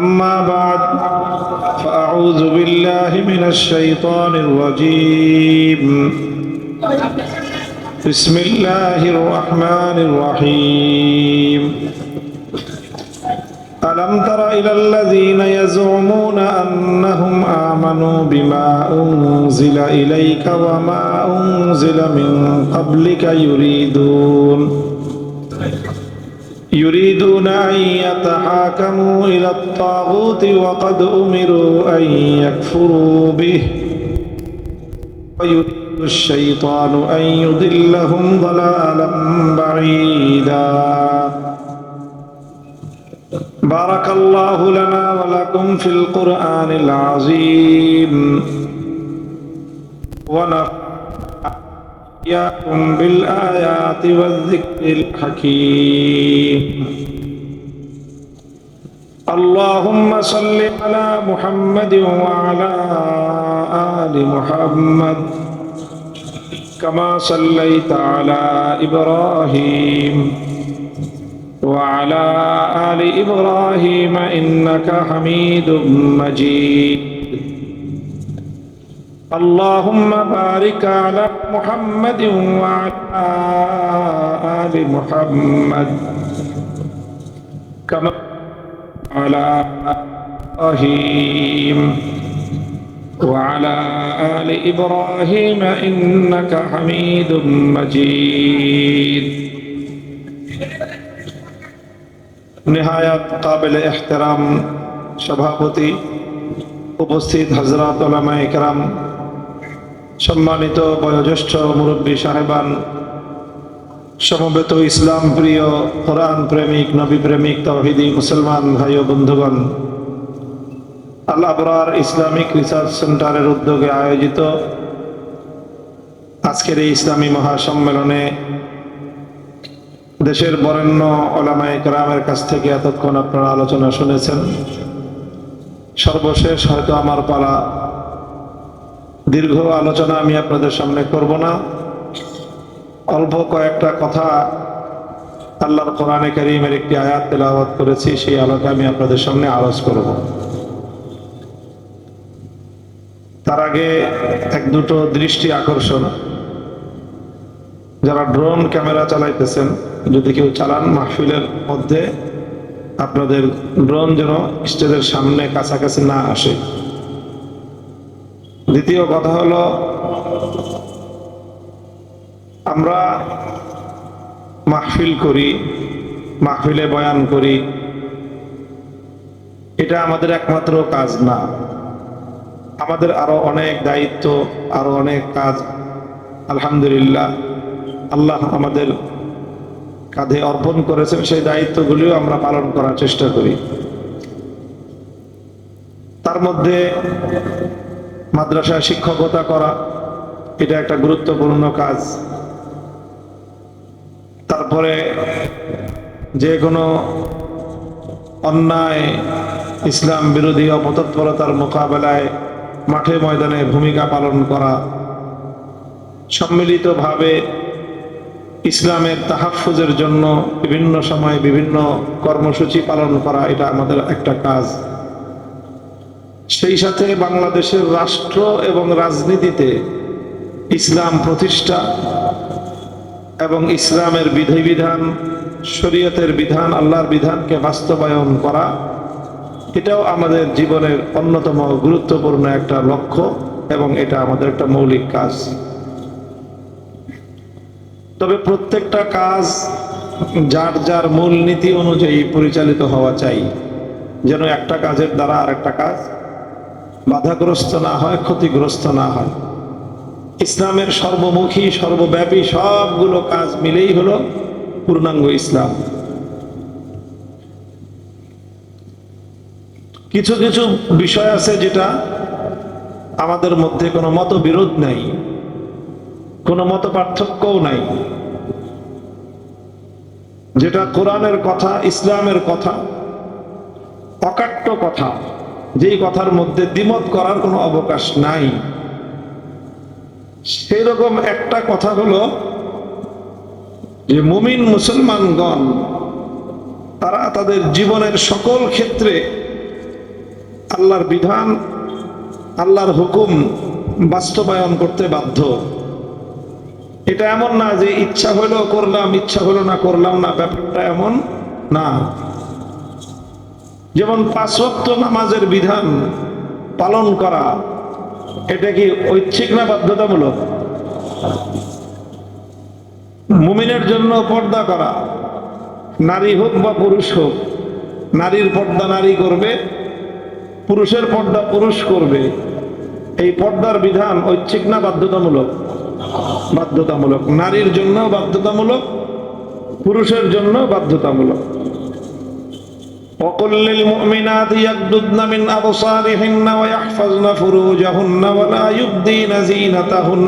أما بعد فأعوذ بالله من الشيطان الرجيم بسم الله الرحمن الرحيم ألم تر إلى الذين يزعمون أنهم آمنوا بما أنزل إليك وما أنزل من قبلك يريدون أن يتحاكموا إلى الطاغوت وقد أمروا أن يكفروا به ويريد الشيطان أن يضلهم ضلالا بعيدا بارك الله لنا ولكم في القرآن العظيم ونفعنا إياكم بالآيات والذكر الحكيم اللهم صل على محمد وعلى آل محمد كما صليت على إبراهيم وعلى آل إبراهيم إنك حميد مجيد اللهم بارك على محمد وعلى آل محمد كما على إبراهيم وعلى آل إبراهيم إنك حميد مجيد نهايت قابل احترام সভাপতি উপস্থিত হযরত উলামায়ে কেরাম সম্মানিত বয়োজ্যেষ্ঠ মুরব্বী সাহেবান সমবেত ইসলাম প্রিয় কোরআন প্রেমিক নবী প্রেমিক তাওহীদি মুসলমান ভাই ও বন্ধুগণ আল আবরার ইসলামিক রিসার্চ সেন্টারের উদ্যোগে আয়োজিত আজকের এই ইসলামী মহাসম্মেলনে দেশের বরেণ্য উলামায়ে কেরামের কাছ থেকে এতক্ষণ আপনারা আলোচনা শুনেছেন সর্বশেষ হয়তো আমার পালা দীর্ঘ আলোচনা আমি আপনাদের সামনে করব না অল্প কয়েকটা কথা আল্লাহর কোরআনে কারীমের একটি আয়াত তেলাওয়াত করেছি সেই আলোকে আমি আপনাদের সামনে আরজ করব তার আগে এক দুটো দৃষ্টি আকর্ষণ যারা ড্রোন ক্যামেরা চালাইতেছেন যদি কেউ চালান মাহফিলের মধ্যে আপনাদের ড্রোন যেন স্টেজের সামনে কাছাকাছি না আসে দ্বিতীয় কথা হলো আমরা মাহফিল করি মাহফিলে বয়ান করি এটা আমাদের একমাত্র কাজ না আমাদের আরো অনেক দায়িত্ব আরো অনেক কাজ আলহামদুলিল্লাহ আল্লাহ আমাদের কাঁধে অর্পণ করেছেন সেই দায়িত্বগুলিও আমরা পালন করার চেষ্টা করি তার মধ্যে মাদ্রাসায় শিক্ষকতা করা এটা একটা গুরুত্বপূর্ণ কাজ তারপরে যে কোনো অন্যায় ইসলাম বিরোধী অপতৎপরতার মোকাবেলায় মাঠে ময়দানে ভূমিকা পালন করা সম্মিলিতভাবে ইসলামের তাহাফুজের জন্য বিভিন্ন সময় বিভিন্ন কর্মসূচি পালন করা এটা আমাদের একটা কাজ সেই সাথে বাংলাদেশের রাষ্ট্র এবং রাজনীতিতে ইসলাম প্রতিষ্ঠা এবং ইসলামের বিধিবিধান শরীয়তের বিধান আল্লাহর বিধানকে বাস্তবায়ন করা এটাও আমাদের জীবনের অন্যতম গুরুত্বপূর্ণ একটা লক্ষ্য এবং এটা আমাদের একটা মৌলিক কাজ তবে প্রত্যেকটা কাজ যার যার মূলনীতি অনুযায়ী পরিচালিত হওয়া চাই যেন একটা কাজের দ্বারা আরেকটা কাজ বাধাগ্রস্ত না হয় ক্ষতিগ্রস্ত না হয় ইসলামের সর্বমুখী সর্বব্যাপী সবগুলো কাজ মিলেই হলো পূর্ণাঙ্গ ইসলাম কিছু কিছু বিষয় আছে যেটা আমাদের মধ্যে কোনো মতবিরোধ নাই কোনো মত পার্থক্যও নাই যেটা কোরআনের কথা ইসলামের কথা অকাট্য কথা যেই কথার মধ্যে দ্বিমত করার কোনো অবকাশ নাই সেই রকম একটা কথা হলো যে মুমিন মুসলমানগণ তারা তাদের জীবনের সকল ক্ষেত্রে আল্লাহর বিধান, আল্লাহর হুকুম বাস্তবায়ন করতে বাধ্য। এটা এমন না যে ইচ্ছা হলো করলাম, ইচ্ছা হলো না করলাম না, ব্যাপারটা এমন না। যেমন 5 ওয়াক্ত নামাজের বিধান পালন করা, এটা কি ঐচ্ছিক না বাধ্যতামূলক? মুমিনের জন্য পর্দা করা, নারী হোক বা পুরুষ হোক, নারীর পর্দা নারী করবে, পুরুষের পর্দা পুরুষ করবে। এই পর্দার বিধান ঐচ্ছিক না বাধ্যতামূলক? বাধ্যতামূলক। নারীর জন্য বাধ্যতামূলক, পুরুষের জন্য বাধ্যতামূলক। وقل للمؤمنات يغضضن من أبصارهن ويحفظن فروجهن ولا يبدين زينتهن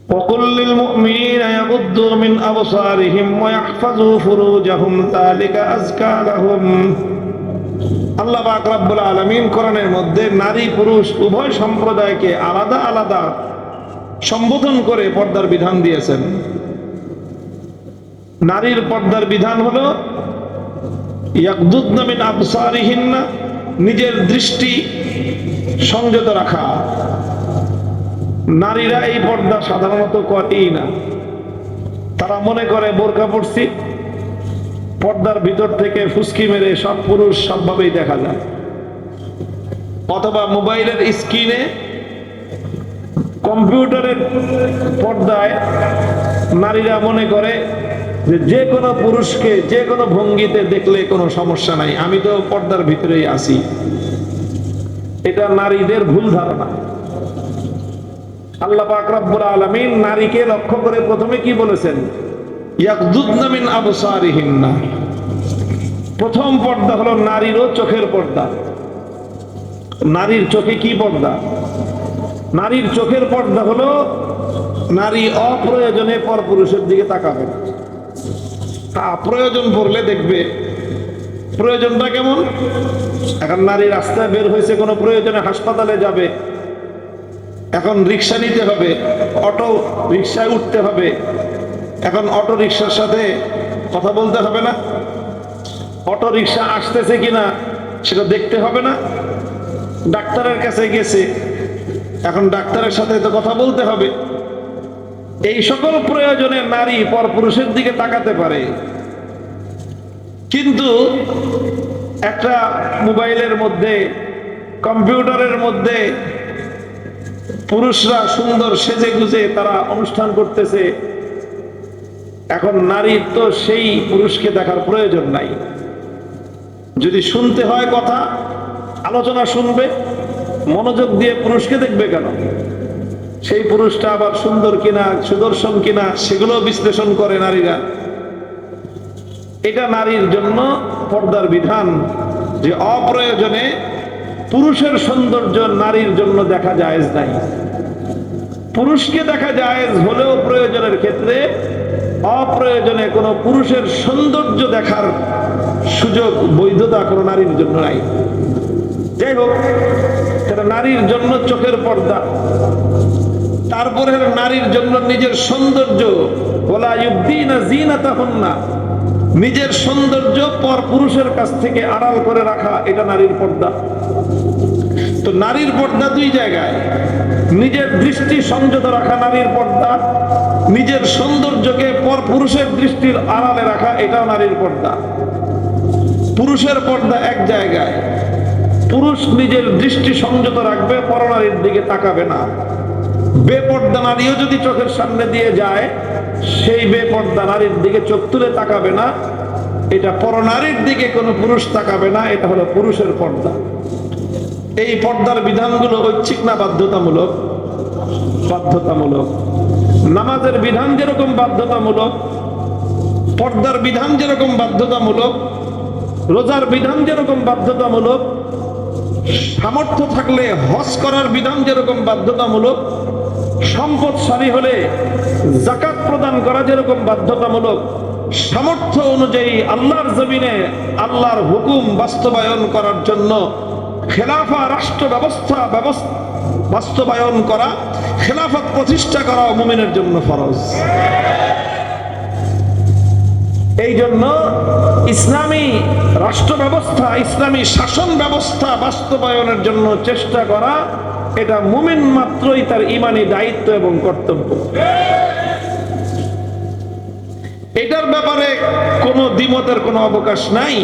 وقل للمؤمنين يغضوا من أبصارهم ويحفظوا فروجهم ذلك أزكى لهم। আল্লাহ পাক রব্বুল আলামিন কোরআনের মধ্যে নারী পুরুষ উভয় সম্প্রদায়কে আলাদা আলাদা সম্বোধন করে পর্দার বিধান দিয়েছেন। নারীর পর্দার বিধান হলো ইয়াগদুদনা মিন আবসারিহিন্না, নিজের দৃষ্টি সংযত রাখা। নারীরা এই পর্দা সাধারণত করেই না। তারা মনে করে বোরকা পরছি, পর্দার ভিতর থেকে ফুসকি মেরে সব পুরুষ সবভাবেই দেখা যায়। অথবা মোবাইলের স্ক্রিনে, কম্পিউটারের পর্দায় নারীরা মনে করে যে কোনো পুরুষকে যে কোনো ভঙ্গিতে দেখলে কোনো সমস্যা নাই, আমি তো পর্দার ভিতরেই আছি। এটা নারীদের ভুল ধারণা। আল্লাহ পাক রব্বুল আলামিন নারীকে লক্ষ্য করে প্রথমে কি বলেছেন? ইয়াগদুদনা মিন আবসারিহিন্না। প্রথম পর্দা হলো নারীরও চোখের পর্দা। নারীর চোখে কি পর্দা? নারীর চোখের পর্দা হলো নারী অপ্রয়োজনে পরপুরুষের দিকে তাকাবে না। প্রয়োজন পড়লে দেখবে। প্রয়োজনটা কেমন? এখন নারী রাস্তায় বের হয়েছে, কোনো প্রয়োজনে হাসপাতালে যাবে, এখন রিক্সা নিতে হবে, অটো রিক্সায় উঠতে হবে, এখন অটো রিক্সার সাথে কথা বলতে হবে না? অটো রিক্সা আসতেছে কিনা সেটা দেখতে হবে না? ডাক্তারের কাছে গেছে, এখন ডাক্তারের সাথে তো কথা বলতে হবে। এই সকল প্রয়োজনে নারী পরপুরুষের দিকে তাকাতে পারে, কিন্তু একটা মোবাইলের মধ্যে, কম্পিউটারের মধ্যে পুরুষরা সুন্দর সেজে গুজে তারা অনুষ্ঠান করতেছে। এখন নারীর তো সেই পুরুষকে দেখার প্রয়োজন নাই। যদি শুনতে হয় কথা, আলোচনা শুনবে, মনোযোগ দিয়ে পুরুষকে দেখবে কেন? সেই পুরুষটা আবার সুন্দর কিনা, সুদর্শন কিনা, সেগুলো বিশ্লেষণ করে নারীরা। এটা নারীর জন্য পর্দার বিধান, যে অপ্রয়োজনে পুরুষের সৌন্দর্য নারীর জন্য দেখা জায়েজ নাই। পুরুষকে দেখা জায়েজ হলেও প্রয়োজনের ক্ষেত্রে অপ্রয়োজনে কোনো পুরুষের সৌন্দর্য দেখার সুযোগ, বৈধতা কোনো নারীর জন্য নাই। যাই হোক, সেটা নারীর জন্য চোখের পর্দা। তারপরে নারীর জন্য নিজের সৌন্দর্য, ওয়ালা ইউবদিনা যিনাতাহুন্না, নিজের সৌন্দর্য পর পুরুষের কাছ থেকে আড়াল করে রাখা, এটা নারীর পর্দা। তো নারীর পর্দা দুই জায়গায়। নিজের দৃষ্টি সংযত রাখা নারীর পর্দা, নিজের সৌন্দর্যকে পর পুরুষের দৃষ্টির আড়ালে রাখা, এটাও নারীর পর্দা। পুরুষের পর্দা এক জায়গায়, পুরুষ নিজের দৃষ্টি সংযত রাখবে, পরনারীর দিকে তাকাবে না। বেপর্দা নারীও যদি চোখের সামনে দিয়ে যায়, সেই বেপর্দা নারীর দিকে চোখ তুলে তাকাবে না। এটা পরনারীর দিকে কোনো পুরুষ তাকাবে না, এটা হলো পুরুষের পর্দা। এই পর্দার বিধানগুলো ঐচ্ছিক না বাধ্যতামূলক? বাধ্যতামূলক। নামাজের বিধান যেরকম বাধ্যতামূলক, পর্দার বিধান যেরকম বাধ্যতামূলক, রোজার বিধান যেরকম বাধ্যতামূলক, সামর্থ্য থাকলে হজ করার বিধান যেরকম বাধ্যতামূলক, সম্পদশালী হলে যাকাত প্রদান করা যেরকম বাধ্যতামূলক, সামর্থ্য অনুযায়ী আল্লাহর জমিনে আল্লাহর হুকুম বাস্তবায়ন করার জন্য খেলাফা রাষ্ট্র ব্যবস্থা বাস্তবায়ন করা, খেলাফত প্রতিষ্ঠা করা মুমিনের জন্য ফরজ। এই জন্য ইসলামী রাষ্ট্র ব্যবস্থা, ইসলামী শাসন ব্যবস্থা বাস্তবায়নের জন্য চেষ্টা করা, এটা মুমিন মাত্রই তার ঈমানী দায়িত্ব এবং কর্তব্য। এটার ব্যাপারে কোনো দ্বিমতের কোনো অবকাশ নাই।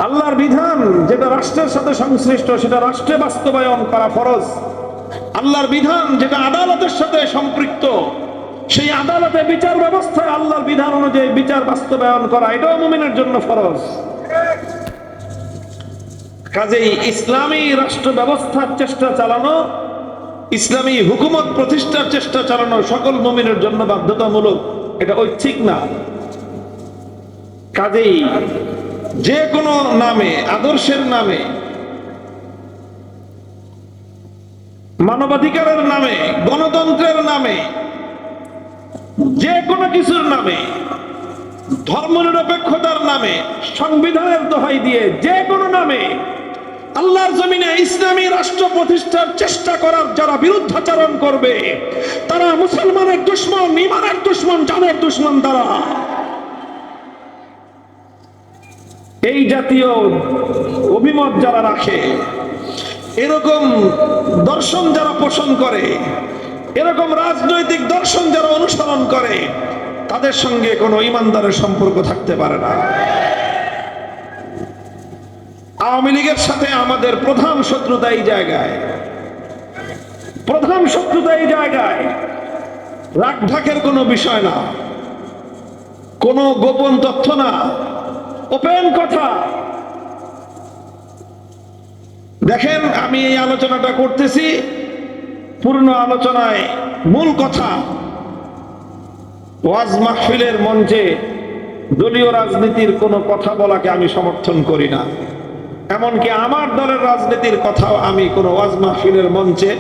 আল্লাহর বিধান যেটা রাষ্ট্রের সাথে সংশ্লিষ্ট সেটা রাষ্ট্রে বাস্তবায়ন করা ফরজ। আল্লাহর বিধান যেটা আদালতের সাথে সম্পৃক্ত, সেই আদালতে বিচার ব্যবস্থায় আল্লাহর বিধান অনুযায়ী বিচার বাস্তবায়ন করা, এটাও মুমিনের জন্য ফরজ। কাজেই ইসলামী রাষ্ট্র ব্যবস্থার চেষ্টা চালানো, ইসলামী হুকুমত প্রতিষ্ঠার চেষ্টা চালানো সকল মুমিনের জন্য বাধ্যতামূলক, এটা ঐচ্ছিক না। কাজেই যে কোনো নামে, আদর্শের নামে, মানবাধিকারের নামে, গণতন্ত্রের নামে, যে কোনো কিছুর নামে, ধর্মনিরপেক্ষতার নামে, সংবিধানের দোহাই দিয়ে যে কোনো নামে আল্লাহর জমিনে ইসলামী রাষ্ট্র প্রতিষ্ঠার চেষ্টা করার যারা বিরুদ্ধাচরণ করবে, তারা মুসলমানের দুশমন, ঈমানের দুশমন, জানের দুশমন। তারা এই জাতীয় অভিমত যারা রাখে, এরকম দর্শন যারা পোষণ করে, এরকম রাজনৈতিক দর্শন যারা অনুসরণ করে, তাদের সঙ্গে কোনো ঈমানদারের সম্পর্ক থাকতে পারে না। আওয়ামী লীগের সাথে আমাদের প্রধান শত্রুতা এই জায়গায়, প্রধান শত্রুতা এই জায়গায়। রাগ ঢাকের কোনো বিষয় না, কোনো গোপন তথ্য না, ওপেন কথা। দেখেন, আমি এই আলোচনাটা করতেছি, পূর্ণ আলোচনায় মূল কথা, ওয়াজ মাহফিলের মঞ্চে দলীয় রাজনীতির কোনো কথা বলাকে আমি সমর্থন করি না। এমনকি আমার দলের রাজনীতির কথাও আমি কোনো ওয়াজ মাহফিলের মঞ্চে,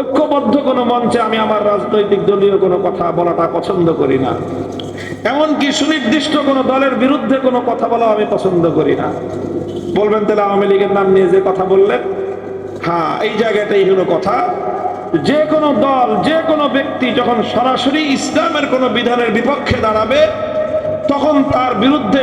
ঐক্যবদ্ধ কোনো মঞ্চে আমি আমার রাজনৈতিক দলীয় কোনো কথা বলাটা পছন্দ করি না। এমনকি সুনির্দিষ্ট কোনো দলের বিরুদ্ধে কোনো কথা বলা আমি পছন্দ করি না। বলবেন তাহলে আওয়ামী লীগের নাম নিয়ে যে কথা বললেন, হ্যাঁ, এই জায়গাটাই হলো কথা। যে কোনো দল, যে কোনো ব্যক্তি যখন সরাসরি ইসলামের কোনো বিধানের বিপক্ষে দাঁড়াবে, তখন তার বিরুদ্ধে